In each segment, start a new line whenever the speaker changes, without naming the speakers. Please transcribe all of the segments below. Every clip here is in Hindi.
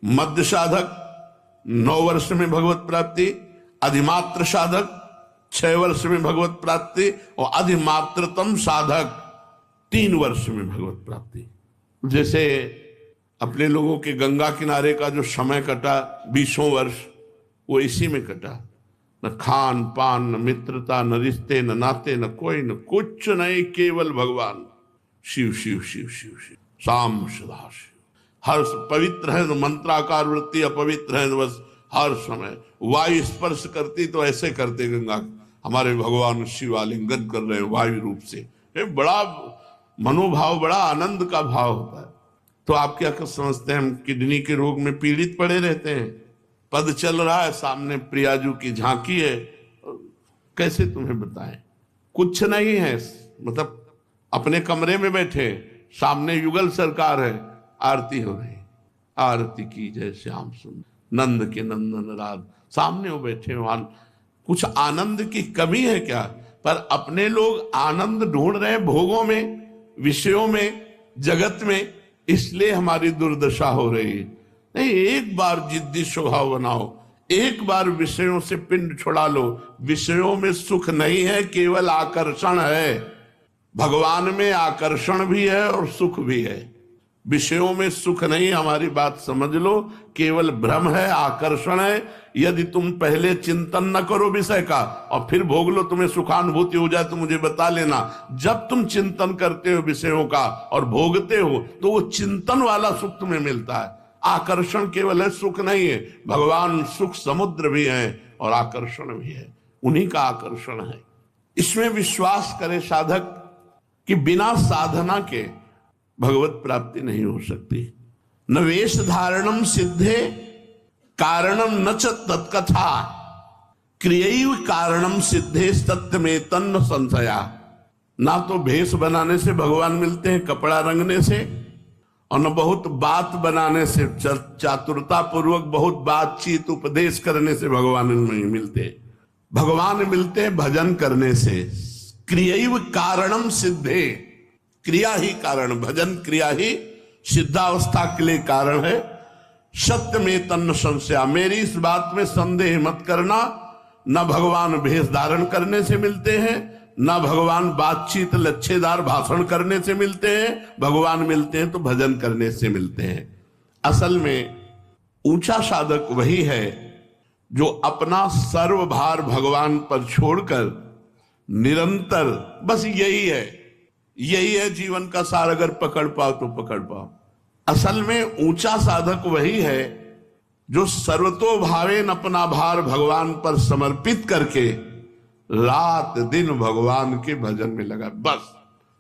मध्य साधक 9 वर्ष में भगवत प्राप्ति, अधिमात्र साधक 6 वर्ष में भगवत प्राप्ति और अधिमात्रतम साधक 3 वर्ष में भगवत प्राप्ति। जैसे अपने लोगों के गंगा किनारे का जो समय कटा 20 वर्ष, वो इसी में कटा। न खान पान, न मित्रता, न रिश्ते, न नाते, न कोई, न कुछ नहीं, केवल भगवान। शिव शिव शिव शिव शिव, शाम सदा शिव। हर पवित्र है तो मंत्राकार वृत्ति, अपवित्र है तो बस हर समय वायु स्पर्श करती तो ऐसे करते गंगा, हमारे भगवान शिव आलिंगन कर रहे हैं वायु रूप से। ये बड़ा मनोभाव, बड़ा आनंद का भाव होता है। तो आप क्या समझते हैं हम किडनी के रोग में पीड़ित पड़े रहते हैं? पद चल रहा है, सामने प्रियाजू की झांकी है, कैसे तुम्हें बताएं? कुछ नहीं है, मतलब अपने कमरे में बैठे, सामने युगल सरकार है, आरती हो रही, आरती की जय श्याम सुंदर नंद के नंदन राज, सामने वो बैठे, वहां कुछ आनंद की कमी है क्या? पर अपने लोग आनंद ढूंढ रहे हैं भोगों में, विषयों में, जगत में, इसलिए हमारी दुर्दशा हो रही है। नहीं, एक बार जिद्दी स्वभाव बनाओ, एक बार विषयों से पिंड छुड़ा लो। विषयों में सुख नहीं है, केवल आकर्षण है। भगवान में आकर्षण भी है और सुख भी है, विषयों में सुख नहीं। हमारी बात समझ लो, केवल भ्रम है, आकर्षण है। यदि तुम पहले चिंतन न करो विषय का और फिर भोग लो, तुम्हें सुखानुभूति हो जाए तो मुझे बता लेना। जब तुम चिंतन करते हो विषयों का और भोगते हो तो वो चिंतन वाला सुख तुम्हें मिलता है। आकर्षण केवल है, सुख नहीं है। भगवान सुख समुद्र भी है और आकर्षण भी है, उन्हीं का आकर्षण है। इसमें विश्वास करे साधक कि बिना साधना के भगवत प्राप्ति नहीं हो सकती। न वेश धारणम सिद्धे कारणम न च तत्कथा क्रियैव कारणम सिद्धे सत्य में तन्न संशया। ना तो भेष बनाने से भगवान मिलते हैं, कपड़ा रंगने से, और न बहुत बात बनाने से, चातुरता पूर्वक बहुत बातचीत उपदेश करने से भगवान नहीं मिलते। भगवान मिलते हैं भजन करने से। क्रियैव कारणम सिद्धे, क्रिया ही कारण, भजन क्रिया ही सिद्धावस्था के लिए कारण है। सत्य में तन्न संशया, मेरी इस बात में संदेह मत करना। न भगवान भेष धारण करने से मिलते हैं, न भगवान बातचीत लच्छेदार भाषण करने से मिलते हैं। भगवान मिलते हैं तो भजन करने से मिलते हैं। असल में ऊंचा साधक वही है जो अपना सर्वभार भगवान पर छोड़कर निरंतर, बस यही है जीवन का सार। अगर पकड़ पाओ तो पकड़ पाओ। असल में ऊंचा साधक वही है जो सर्वतोभावेन अपना भार भगवान पर समर्पित करके रात दिन भगवान के भजन में लगा। बस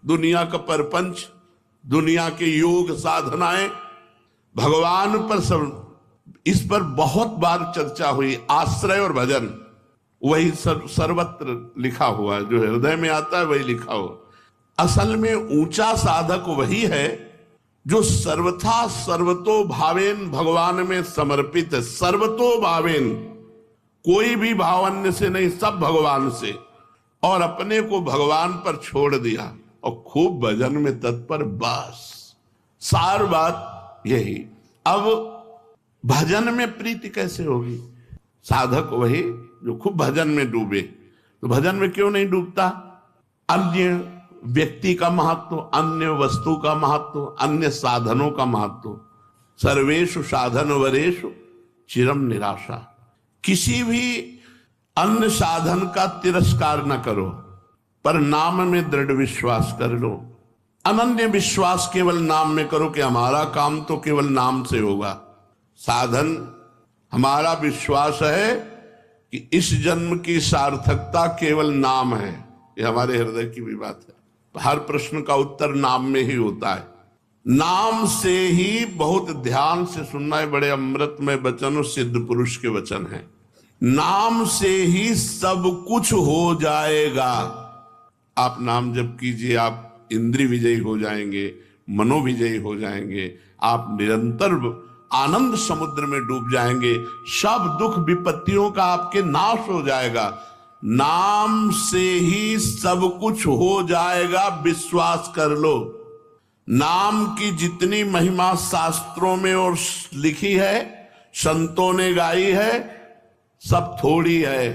दुनिया का परपंच, दुनिया के योग साधनाएं भगवान पर सब, इस पर बहुत बार चर्चा हुई। आश्रय और भजन वही सर्वत्र लिखा हुआ है, जो हृदय में आता है वही लिखा हो। असल में ऊंचा साधक वही है जो सर्वथा सर्वतो भावेन भगवान में समर्पित है। सर्वतो भावेन, कोई भी भाव अन्य से नहीं, सब भगवान से, और अपने को भगवान पर छोड़ दिया और खूब भजन में तत्पर। बस सार बात यही। अब भजन में प्रीति कैसे होगी? साधक वही जो खूब भजन में डूबे। तो भजन में क्यों नहीं डूबता? अन्य व्यक्ति का महत्व, अन्य वस्तु का महत्व, अन्य साधनों का महत्व। सर्वेषु साधन वरेषु चिरम निराशा। किसी भी अन्य साधन का तिरस्कार न करो, पर नाम में दृढ़ विश्वास कर लो। अनन्य विश्वास केवल नाम में करो कि हमारा काम तो केवल नाम से होगा। साधन, हमारा विश्वास है कि इस जन्म की सार्थकता केवल नाम है। ये हमारे हृदय की भी बात है। हर प्रश्न का उत्तर नाम में ही होता है। नाम से ही, बहुत ध्यान से सुनना है, बड़े अमृतमय वचन और सिद्ध पुरुष के वचन हैं। नाम से ही सब कुछ हो जाएगा। आप नाम जप कीजिए, आप इंद्रिय विजयी हो जाएंगे, मनोविजयी हो जाएंगे, आप निरंतर आनंद समुद्र में डूब जाएंगे। सब दुख विपत्तियों का आपके नाश हो जाएगा। नाम से ही सब कुछ हो जाएगा, विश्वास कर लो। नाम की जितनी महिमा शास्त्रों में और लिखी है, संतों ने गाई है, सब थोड़ी है,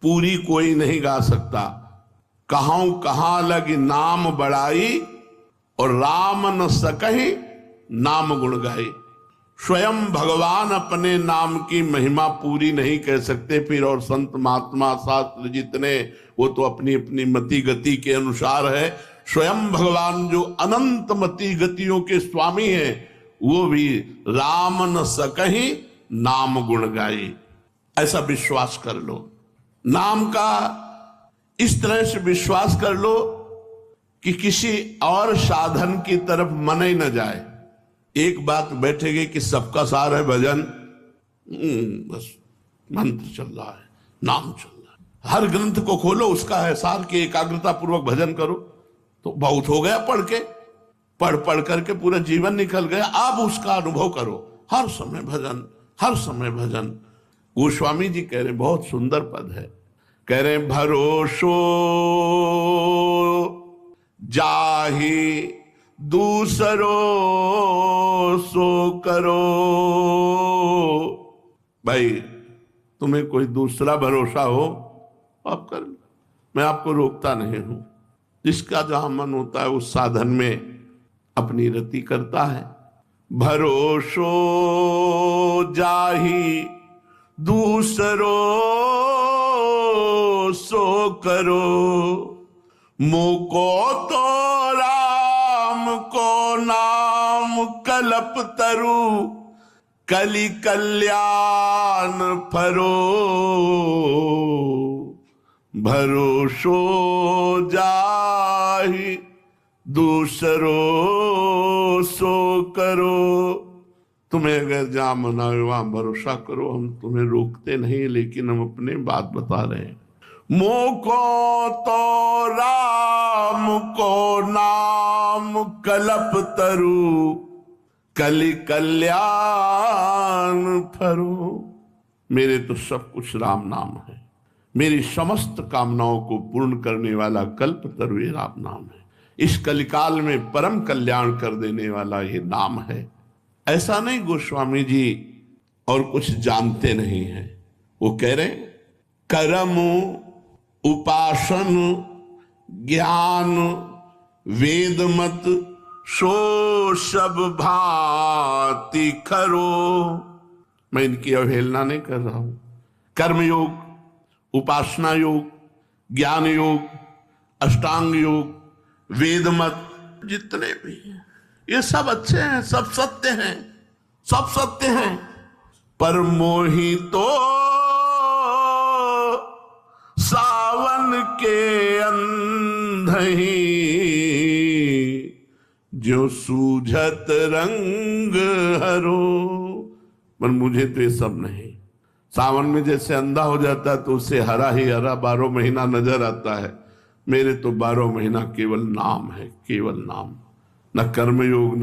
पूरी कोई नहीं गा सकता। कहूं कहां लगी नाम बढ़ाई, और राम न सकहि नाम गुण गाई। स्वयं भगवान अपने नाम की महिमा पूरी नहीं कह सकते, फिर और संत महात्मा शास्त्र जितने, वो तो अपनी अपनी मति गति के अनुसार है। स्वयं भगवान जो अनंत मति गतियों के स्वामी हैं, वो भी राम न सकहि नाम गुण गाई। ऐसा विश्वास कर लो। नाम का इस तरह से विश्वास कर लो कि किसी और साधन की तरफ मन ही न जाए। एक बात बैठेगी कि सबका सार है भजन, बस मंत्र चल रहा है, नाम चल रहा है। हर ग्रंथ को खोलो, उसका है सार की एकाग्रता पूर्वक भजन करो, तो बहुत हो गया। पढ़ पढ़ करके पूरा जीवन निकल गया। अब उसका अनुभव करो, हर समय भजन, हर समय भजन। गोस्वामी जी कह रहे, बहुत सुंदर पद है, कह रहे भरोसो जाहि दूसरो सो करो। भाई तुम्हें कोई दूसरा भरोसा हो आप कर लो, मैं आपको रोकता नहीं हूं। जिसका जहां मन होता है उस साधन में अपनी रति करता है। भरोसो जाहि दूसरो सो करो, मुको तो राम को नाम कल्प तरु, कलि कल्याण फरो। भरोसो जाहि दूसरो सो करो। तुम्हें अगर जहां मना वहां भरोसा करो, हम तुम्हें रोकते नहीं, लेकिन हम अपने बात बता रहे हैं। मोको तो राम को नाम कल्प तरु, कलि कल्याण फरो। मेरे तो सब कुछ राम नाम है, मेरी समस्त कामनाओं को पूर्ण करने वाला कल्प तरु ये राम नाम है। इस कलिकाल में परम कल्याण कर देने वाला ये नाम है। ऐसा नहीं गोस्वामी जी और कुछ जानते नहीं है। वो कह रहे कर्म उपासन ज्ञान वेद मत सो सब भांति खरो। मैं इनकी अवहेलना नहीं कर रहा हूं। कर्मयोग, उपासना योग, ज्ञान योग, अष्टांग योग, वेद मत, जितने भी हैं ये सब अच्छे हैं, सब सत्य हैं, सब सत्य हैं। पर मोहि तो सावन के अंधही, जो सूझत रंग हरो। पर मुझे तो ये सब नहीं। सावन में जैसे अंधा हो जाता है तो उससे हरा ही हरा 12 महीना नजर आता है। मेरे तो 12 महीना केवल नाम है, केवल नाम। न कर्मयोग न